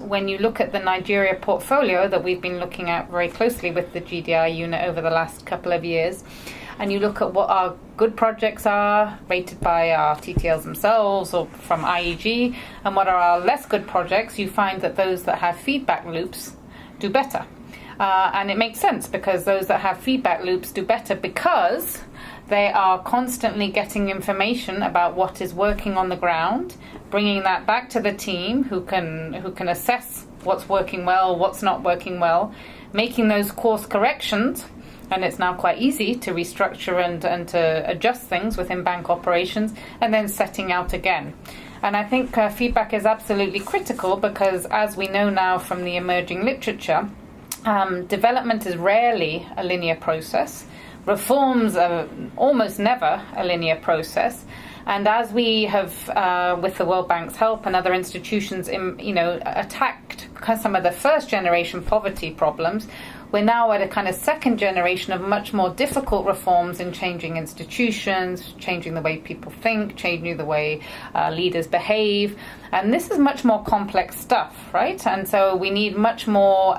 when you look at the Nigeria portfolio that we've been looking at very closely with the GDI unit over the last couple of years, and you look at what our good projects are rated by our TTLs themselves or from IEG, and what are our less good projects, you find that those that have feedback loops do better. And it makes sense, because those that have feedback loops do better because they are constantly getting information about what is working on the ground, bringing that back to the team who can assess what's working well, what's not working well, making those course corrections. And it's now quite easy to restructure and to adjust things within bank operations, and then setting out again. And I think feedback is absolutely critical, because as we know now from the emerging literature, development is rarely a linear process. Reforms are almost never a linear process. And as we have, with the World Bank's help and other institutions, attacked some of the first generation poverty problems, we're now at a kind of second generation of much more difficult reforms in changing institutions, changing the way people think, changing the way leaders behave. And this is much more complex stuff, right? And so we need much more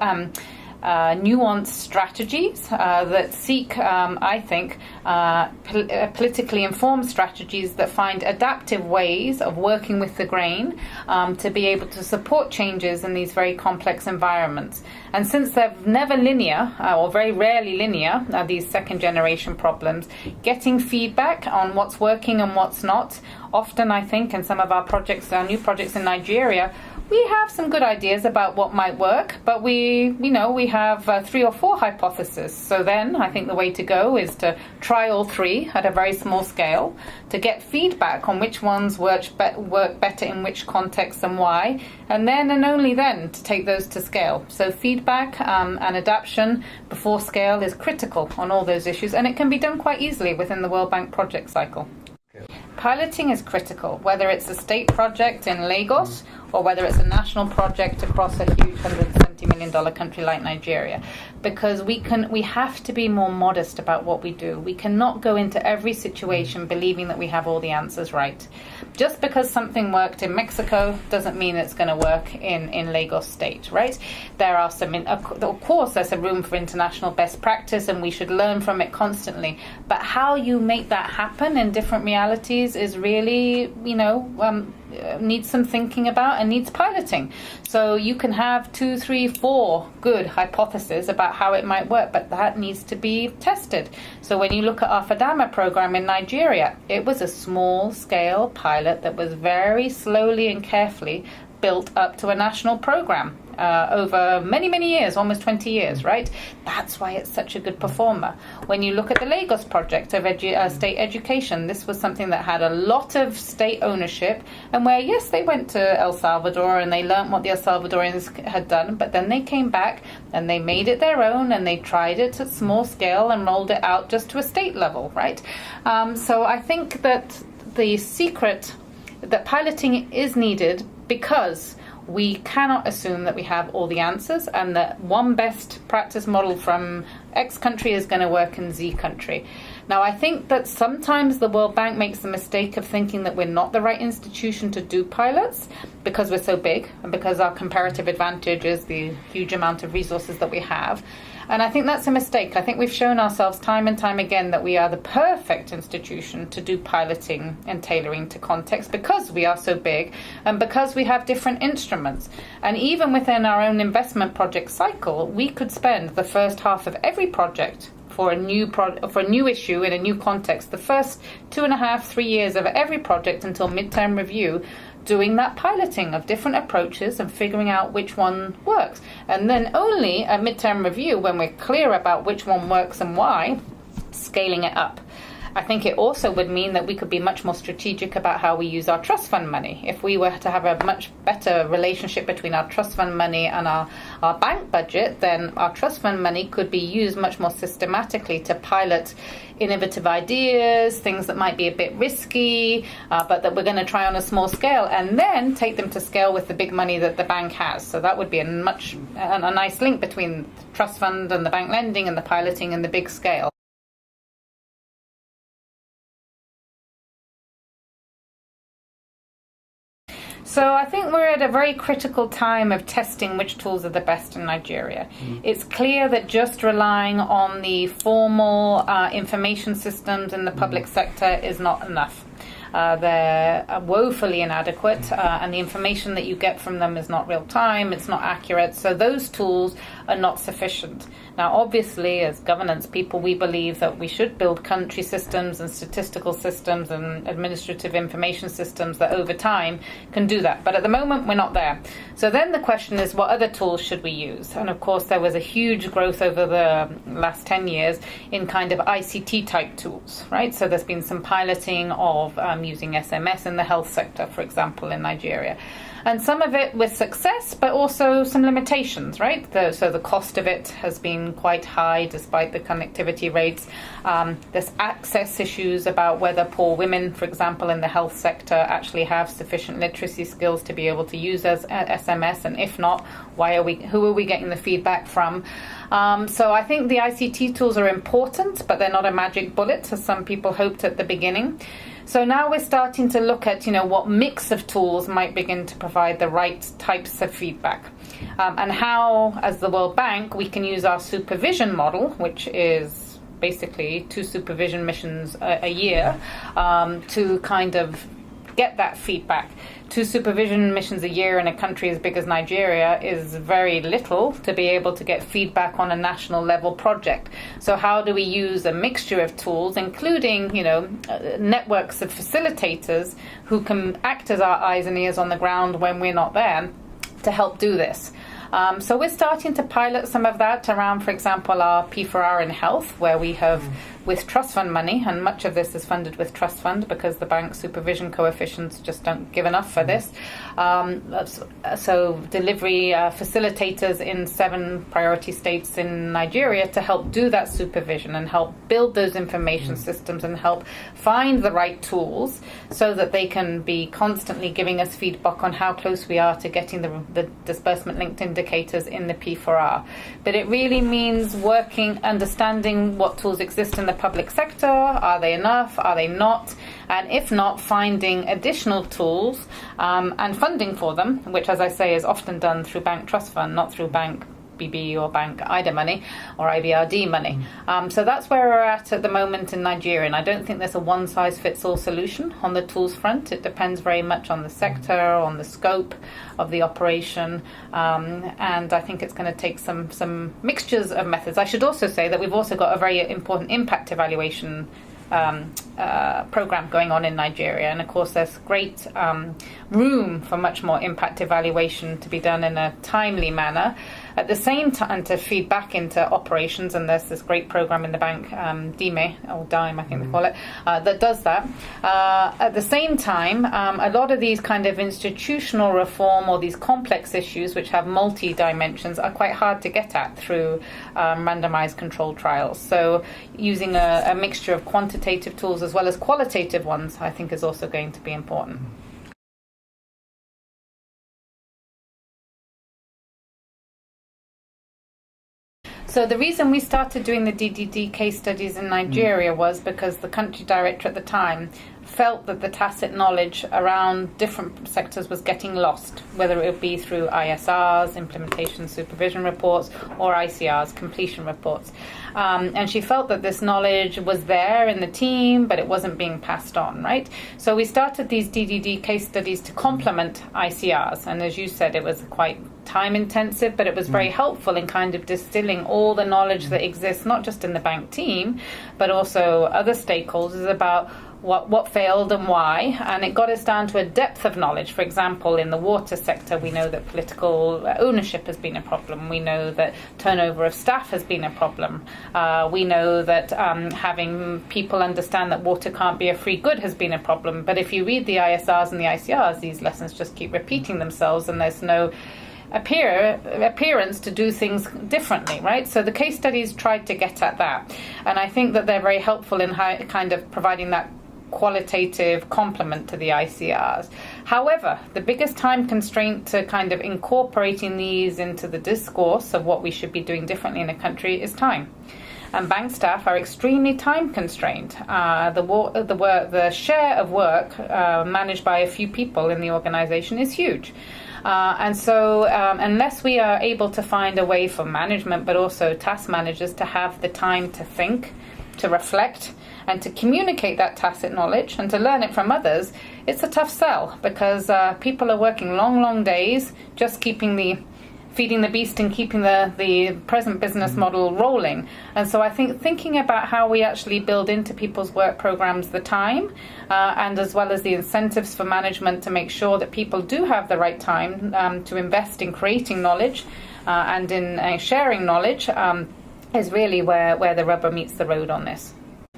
nuanced strategies that seek, I think, politically informed strategies that find adaptive ways of working with the grain to be able to support changes in these very complex environments. And since they're never linear, or very rarely linear, these second generation problems, getting feedback on what's working and what's not, often I think in some of our projects, our new projects in Nigeria, we have some good ideas about what might work, but we have 3 or 4 hypotheses. So then I think the way to go is to try all 3 at a very small scale, to get feedback on which ones work better in which context and why, and then and only then to take those to scale. So feedback and adaptation before scale is critical on all those issues, and it can be done quite easily within the World Bank project cycle. Piloting is critical, whether it's a state project in Lagos or whether it's a national project across a huge $170 million country like Nigeria, because we have to be more modest about what we do. We cannot go into every situation believing that we have all the answers right. Just because something worked in Mexico doesn't mean it's going to work in Lagos State, right? There are of course, there's a room for international best practice, and we should learn from it constantly. But how you make that happen in different realities is really, needs some thinking about and needs piloting. So you can have 2, 3, 4 good hypotheses about how it might work, but that needs to be tested. So when you look at our FADAMA program in Nigeria, it was a small scale pilot that was very slowly and carefully built up to a national program over many, many years, almost 20 years, right? That's why it's such a good performer. When you look at the Lagos project of state education, this was something that had a lot of state ownership, and where, yes, they went to El Salvador and they learned what the El Salvadorians had done, but then they came back and they made it their own, and they tried it at small scale and rolled it out just to a state level, right? So I think that the secret that piloting is needed, because we cannot assume that we have all the answers and that one best practice model from X country is going to work in Z country. Now, I think that sometimes the World Bank makes the mistake of thinking that we're not the right institution to do pilots because we're so big and because our comparative advantage is the huge amount of resources that we have. And I think that's a mistake. I think we've shown ourselves time and time again that we are the perfect institution to do piloting and tailoring to context, because we are so big and because we have different instruments. And even within our own investment project cycle, we could spend the first half of every project for a new issue in a new context, the first 2.5, 3 years of every project until midterm review, doing that piloting of different approaches and figuring out which one works. And then only at midterm review, when we're clear about which one works and why, scaling it up. I think it also would mean that we could be much more strategic about how we use our trust fund money. If we were to have a much better relationship between our trust fund money and our bank budget, then our trust fund money could be used much more systematically to pilot innovative ideas, things that might be a bit risky, but that we're going to try on a small scale, and then take them to scale with the big money that the bank has. So that would be a nice link between the trust fund and the bank lending and the piloting and the big scale. So I think we're at a very critical time of testing which tools are the best in Nigeria. It's clear that just relying on the formal information systems in the public sector is not enough. They're woefully inadequate, and the information that you get from them is not real time, it's not accurate, so those tools are not sufficient. Now, obviously, as governance people, we believe that we should build country systems and statistical systems and administrative information systems that over time can do that. But at the moment, we're not there. So then the question is, what other tools should we use? And of course, there was a huge growth over the last 10 years in kind of ICT type tools, right? So there's been some piloting of using SMS in the health sector, for example, in Nigeria. And some of it with success, but also some limitations, right? So the cost of it has been quite high despite the connectivity rates. There's access issues about whether poor women, for example, in the health sector actually have sufficient literacy skills to be able to use SMS, and if not, who are we getting the feedback from? So I think the ICT tools are important, but they're not a magic bullet, as some people hoped at the beginning. So now we're starting to look at, what mix of tools might begin to provide the right types of feedback, and how, as the World Bank, we can use our supervision model, which is basically 2 supervision missions a year, to kind of get that feedback. 2 supervision missions a year in a country as big as Nigeria is very little to be able to get feedback on a national level project. So how do we use a mixture of tools, including, networks of facilitators who can act as our eyes and ears on the ground when we're not there to help do this? So we're starting to pilot some of that around, for example, our P4R in health, where we have, with trust fund money, and much of this is funded with trust fund because the bank supervision coefficients just don't give enough for this. So delivery facilitators in 7 priority states in Nigeria to help do that supervision and help build those information systems and help find the right tools so that they can be constantly giving us feedback on how close we are to getting the disbursement linked indicators in the P4R. But it really means understanding what tools exist in the public sector. Are they enough? Are they not? And if not, finding additional tools and funding for them, which, as I say, is often done through bank trust fund, not through bank BB or Bank IDA money or IBRD money. So that's where we're at the moment in Nigeria. And I don't think there's a one-size-fits-all solution on the tools front. It depends very much on the sector, on the scope of the operation. And I think it's going to take some mixtures of methods. I should also say that we've also got a very important impact evaluation program going on in Nigeria, and of course there's great room for much more impact evaluation to be done in a timely manner. At the same time, to feed back into operations, and there's this great program in the bank, DIME, or DIME I think they call it, that does that. At the same time, a lot of these kind of institutional reform or these complex issues which have multi-dimensions are quite hard to get at through randomized controlled trials. So using a mixture of quantitative tools as well as qualitative ones, I think, is also going to be important. So the reason we started doing the DDD case studies in Nigeria was because the country director at the time felt that the tacit knowledge around different sectors was getting lost, whether it would be through ISRs, implementation supervision reports, or ICRs, completion reports. And she felt that this knowledge was there in the team, but it wasn't being passed on, right? So we started these DDD case studies to complement ICRs. And as you said, it was quite time intensive, but it was very helpful in kind of distilling all the knowledge that exists, not just in the bank team, but also other stakeholders about what failed and why, and it got us down to a depth of knowledge. For example, in the water sector, we know that political ownership has been a problem. We know that turnover of staff has been a problem. We know that having people understand that water can't be a free good has been a problem. But if you read the ISRs and the ICRs, these lessons just keep repeating themselves, and there's no appearance to do things differently, right? So the case studies tried to get at that, and I think that they're very helpful in kind of providing that qualitative complement to the ICRs. However, the biggest time constraint to kind of incorporating these into the discourse of what we should be doing differently in a country is time. and bank staff are extremely time constrained. The share of work managed by a few people in the organization is huge. And so unless we are able to find a way for management, but also task managers, to have the time to think, to reflect, and to communicate that tacit knowledge and to learn it from others, it's a tough sell, because people are working long, long days just feeding the beast and keeping the present business model rolling. And so I think thinking about how we actually build into people's work programs the time, and as well as the incentives for management to make sure that people do have the right time to invest in creating knowledge and in sharing knowledge, is really where the rubber meets the road on this.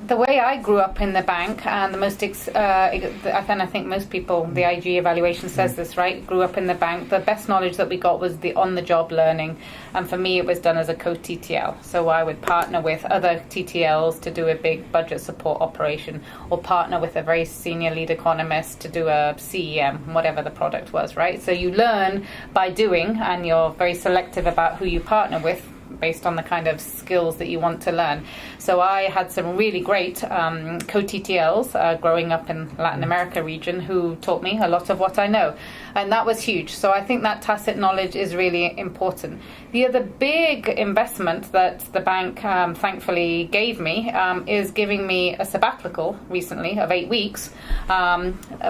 The way I grew up in the bank, and I think most people, the IG evaluation says this, right? Grew up in the bank. The best knowledge that we got was the on-the-job learning, and for me, it was done as a co-TTL. So I would partner with other TTLs to do a big budget support operation, or partner with a very senior lead economist to do a CEM, whatever the product was, right? So you learn by doing, and you're very selective about who you partner with, based on the kind of skills that you want to learn. So I had some really great co-TTLs growing up in Latin America region who taught me a lot of what I know. And that was huge. So I think that tacit knowledge is really important. The other big investment that the bank thankfully gave me is giving me a sabbatical recently of 8 weeks,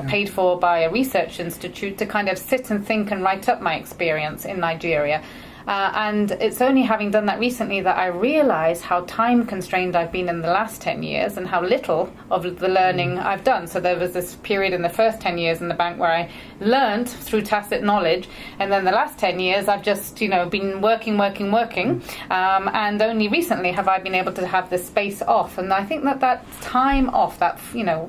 paid for by a research institute, to kind of sit and think and write up my experience in Nigeria. And it's only having done that recently that I realize how time constrained I've been in the last 10 years and how little of the learning I've done. So there was this period in the first 10 years in the bank where I learned through tacit knowledge. And then the last 10 years, I've just, been working. And only recently have I been able to have the space off. And I think that time off, that,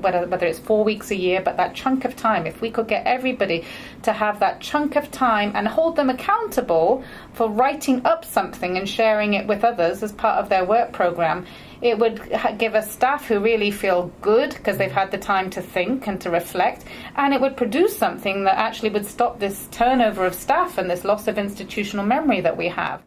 whether it's 4 weeks a year, but that chunk of time, if we could get everybody to have that chunk of time and hold them accountable for writing up something and sharing it with others as part of their work program, it would give us staff who really feel good because they've had the time to think and to reflect, and it would produce something that actually would stop this turnover of staff and this loss of institutional memory that we have.